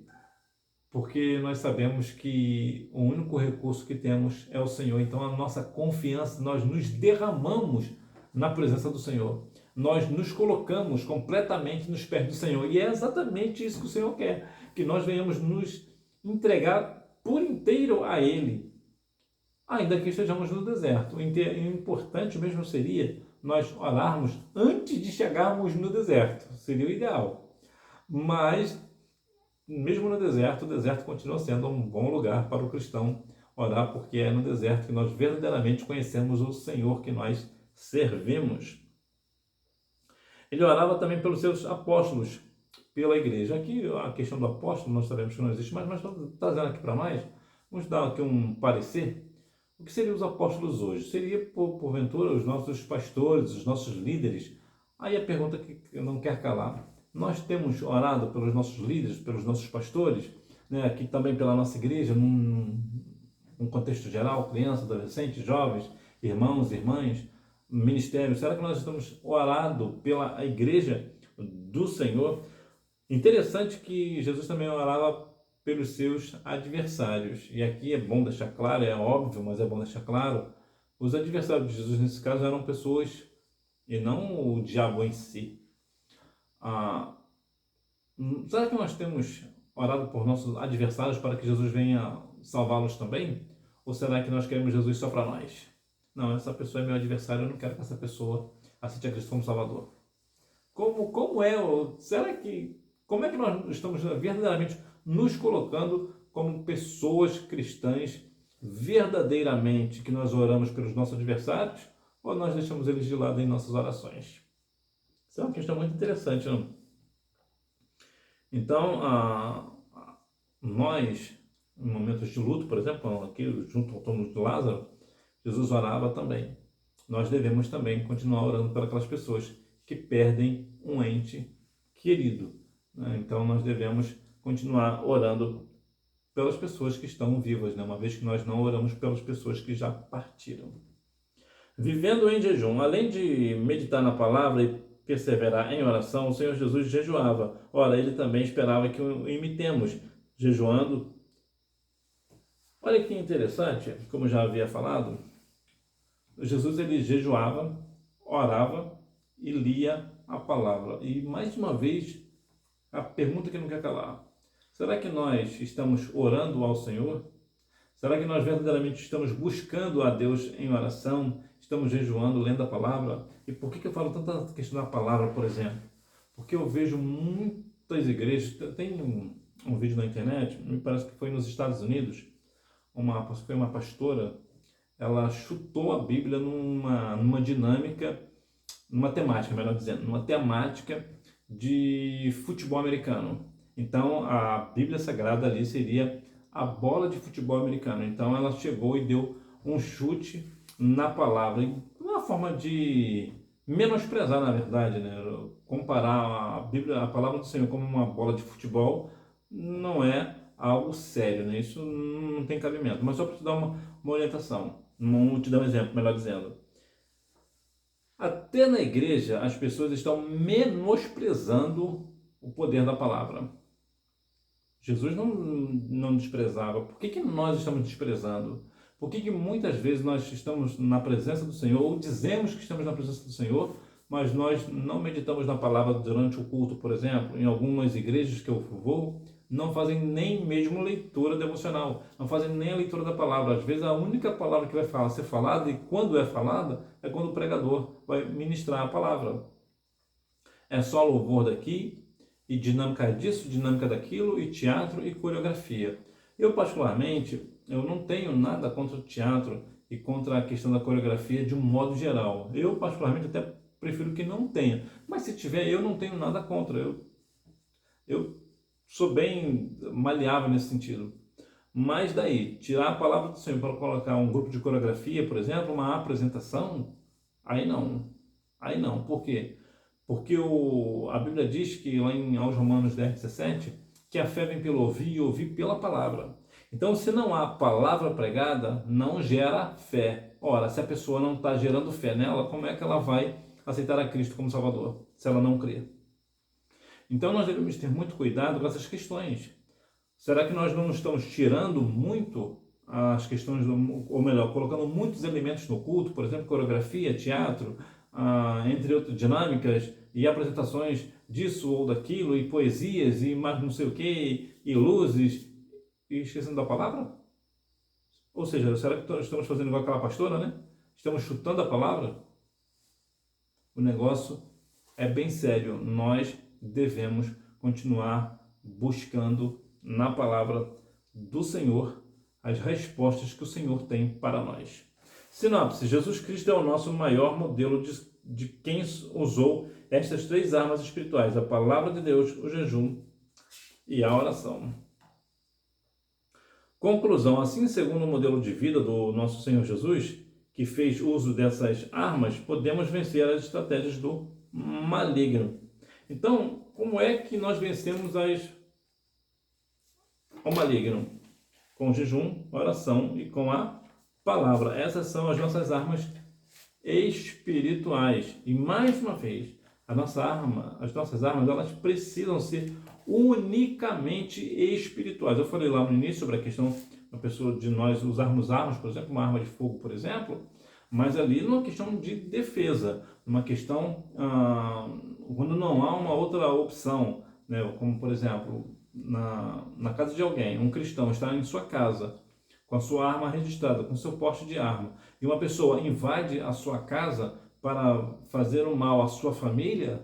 Porque nós sabemos que o único recurso que temos é o Senhor. Então, a nossa confiança, nós nos derramamos na presença do Senhor. Nós nos colocamos completamente nos pés do Senhor. E é exatamente isso que o Senhor quer, que nós venhamos nos entregar por inteiro a Ele, ainda que estejamos no deserto. O importante mesmo seria nós orarmos antes de chegarmos no deserto. Seria o ideal. Mas, mesmo no deserto, o deserto continua sendo um bom lugar para o cristão orar, porque é no deserto que nós verdadeiramente conhecemos o Senhor que nós servimos. Ele orava também pelos seus apóstolos, pela igreja. Aqui, a questão do apóstolo, nós sabemos que não existe, mas estamos trazendo aqui para nós, vamos dar aqui um parecer. O que seriam os apóstolos hoje? Seria, porventura, os nossos pastores, os nossos líderes. Aí a pergunta que eu não quero calar. Nós temos orado pelos nossos líderes, pelos nossos pastores, né, aqui também pela nossa igreja, num contexto geral, crianças, adolescentes, jovens, irmãos, irmãs, ministério. Será que nós estamos orando pela igreja do Senhor? Interessante que Jesus também orava pelos seus adversários. E aqui é bom deixar claro, é óbvio, mas é bom deixar claro, os adversários de Jesus nesse caso eram pessoas e não o diabo em si. Será que nós temos orado por nossos adversários para que Jesus venha salvá-los também? Ou será que nós queremos Jesus só para nós? Não, essa pessoa é meu adversário, eu não quero que essa pessoa aceite a Cristo como Salvador. Como é que nós estamos verdadeiramente nos colocando como pessoas cristãs verdadeiramente, que nós oramos pelos nossos adversários, ou nós deixamos eles de lado em nossas orações? Isso é uma questão muito interessante, não? Então, nós, em momentos de luto, por exemplo, aqui junto ao túmulo de Lázaro, Jesus orava também. Nós devemos também continuar orando para aquelas pessoas que perdem um ente querido, né? Então, nós devemos continuar orando pelas pessoas que estão vivas, né? Uma vez que nós não oramos pelas pessoas que já partiram. Vivendo em jejum, além de meditar na palavra e perseverar em oração, o Senhor Jesus jejuava. Ora, ele também esperava que o imitemos, jejuando. Olha que interessante, como já havia falado, Jesus ele jejuava, orava e lia a palavra. E mais uma vez, a pergunta que não quer calar: será que nós estamos orando ao Senhor? Será que nós verdadeiramente estamos buscando a Deus em oração? Estamos jejuando, lendo a palavra? E por que eu falo tanta questão da palavra, por exemplo? Porque eu vejo muitas igrejas, tem um vídeo na internet, me parece que foi nos Estados Unidos, foi uma pastora, ela chutou a Bíblia numa dinâmica, numa temática, melhor dizendo, numa temática de futebol americano. Então, a Bíblia Sagrada ali seria a bola de futebol americano. Então, ela chegou e deu um chute na palavra, uma forma de menosprezar, na verdade, né? Comparar a Bíblia, a palavra do Senhor como uma bola de futebol não é algo sério, né? Isso não tem cabimento. Mas só para te dar uma orientação, vou te dar um exemplo, melhor dizendo. Até na igreja as pessoas estão menosprezando o poder da palavra. Jesus não desprezava. Por que nós estamos desprezando? Por que muitas vezes nós estamos na presença do Senhor, ou dizemos que estamos na presença do Senhor, mas nós não meditamos na palavra durante o culto, por exemplo? Em algumas igrejas que eu vou, não fazem nem mesmo leitura devocional, não fazem nem a leitura da palavra. Às vezes a única palavra que vai ser falada, e quando é falada, é quando o pregador vai ministrar a palavra. É só louvor daqui, e dinâmica disso, dinâmica daquilo, e teatro e coreografia. Eu, particularmente, eu não tenho nada contra o teatro e contra a questão da coreografia de um modo geral. Eu, particularmente, até prefiro que não tenha. Mas se tiver, eu não tenho nada contra. Eu sou bem maleável nesse sentido. Mas daí, tirar a palavra do Senhor para colocar um grupo de coreografia, por exemplo, uma apresentação, aí não. Aí não. Por quê? Porque a Bíblia diz que lá aos Romanos 10:17, que a fé vem pelo ouvir e ouvir pela palavra. Então, se não há palavra pregada, não gera fé. Ora, se a pessoa não está gerando fé nela, como é que ela vai aceitar a Cristo como Salvador, se ela não crê? Então, nós devemos ter muito cuidado com essas questões. Será que nós não estamos tirando muito as questões, ou melhor, colocando muitos elementos no culto, por exemplo, coreografia, teatro, entre outras dinâmicas e apresentações disso ou daquilo, e poesias, e mais não sei o que, e luzes, e esquecendo da palavra? Ou seja, será que estamos fazendo igual aquela pastora, né? Estamos chutando a palavra? O negócio é bem sério. Nós devemos continuar buscando na palavra do Senhor as respostas que o Senhor tem para nós. Sinopse: Jesus Cristo é o nosso maior modelo de quem usou estas três armas espirituais: a palavra de Deus, o jejum e a oração. Conclusão: assim, segundo o modelo de vida do nosso Senhor Jesus, que fez uso dessas armas, podemos vencer as estratégias do maligno. Então, como é que nós vencemos o maligno? Com o jejum, oração e com a palavra. Essas são as nossas armas espirituais. E mais uma vez, as nossas armas, elas precisam ser unicamente espirituais. Eu falei lá no início sobre a questão da pessoa de nós usarmos armas, por exemplo, uma arma de fogo, por exemplo, mas ali numa questão de defesa, numa questão quando não há uma outra opção, né? Como por exemplo, na casa de alguém, um cristão está em sua casa com a sua arma registrada, com seu porte de arma, e uma pessoa invade a sua casa para fazer um mal à sua família,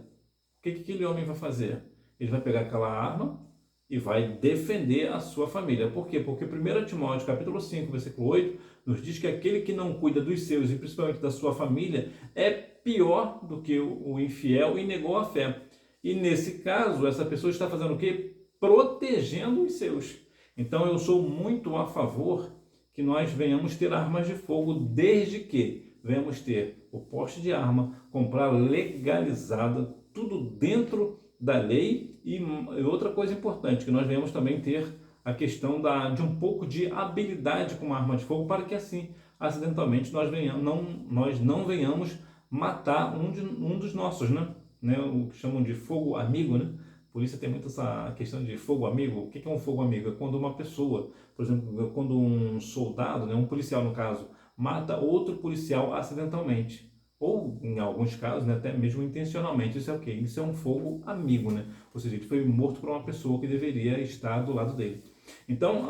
o que aquele homem vai fazer? Ele vai pegar aquela arma e vai defender a sua família. Por quê? Porque 1 Timóteo, capítulo 5, versículo 8, nos diz que aquele que não cuida dos seus, e principalmente da sua família, é pior do que o infiel e negou a fé. E nesse caso, essa pessoa está fazendo o quê? Protegendo os seus. Então eu sou muito a favor que nós venhamos ter armas de fogo, desde que venhamos ter o porte de arma, comprar legalizada, tudo dentro da lei. E outra coisa importante, que nós venhamos também ter a questão de um pouco de habilidade com uma arma de fogo, para que assim, acidentalmente, nós não venhamos matar um dos nossos, né? né, o que chamam de fogo amigo, né? A polícia tem muito essa questão de fogo amigo. O que é um fogo amigo? É quando uma pessoa, por exemplo, quando um soldado, né, um policial no caso, mata outro policial acidentalmente. Ou, em alguns casos, né, até mesmo intencionalmente. Isso é o quê? Isso é um fogo amigo, né? Ou seja, ele foi morto por uma pessoa que deveria estar do lado dele. Então,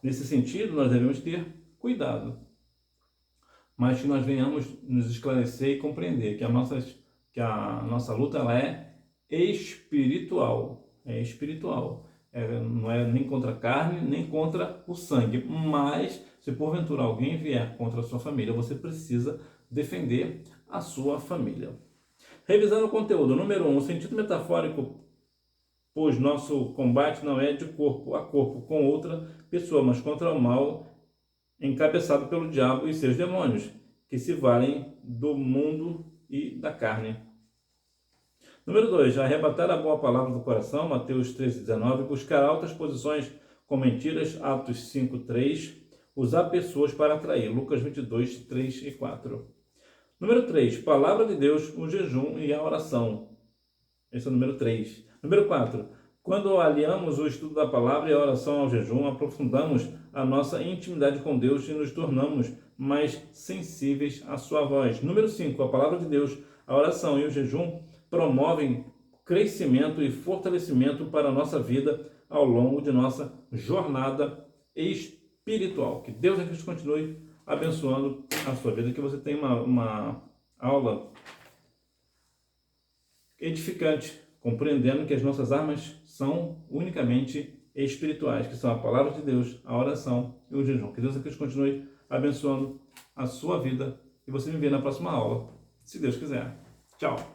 nesse sentido, nós devemos ter cuidado, mas que nós venhamos nos esclarecer e compreender que a nossa luta ela é espiritual, não é nem contra a carne, nem contra o sangue, mas se porventura alguém vier contra a sua família, você precisa defender a sua família. Revisando o conteúdo, número 1, o sentido metafórico, pois nosso combate não é de corpo a corpo com outra pessoa, mas contra o mal encabeçado pelo diabo e seus demônios, que se valem do mundo e da carne. Número 2, arrebatar a boa palavra do coração, Mateus 13:19, buscar altas posições com mentiras, Atos 5:3, usar pessoas para atrair, Lucas 22:3 e 4. Número 3, palavra de Deus, o jejum e a oração. Esse é o número 3. Número 4, quando aliamos o estudo da palavra e a oração ao jejum, aprofundamos a nossa intimidade com Deus e nos tornamos mais sensíveis à sua voz. Número 5, a palavra de Deus, a oração e o jejum promovem crescimento e fortalecimento para a nossa vida ao longo de nossa jornada espiritual. Que Deus em Cristo continue abençoando a sua vida, que você tenha uma aula edificante, compreendendo que as nossas armas são unicamente espirituais, que são a palavra de Deus, a oração e o jejum. Que Deus em Cristo continue abençoando a sua vida e você me vê na próxima aula, se Deus quiser. Tchau!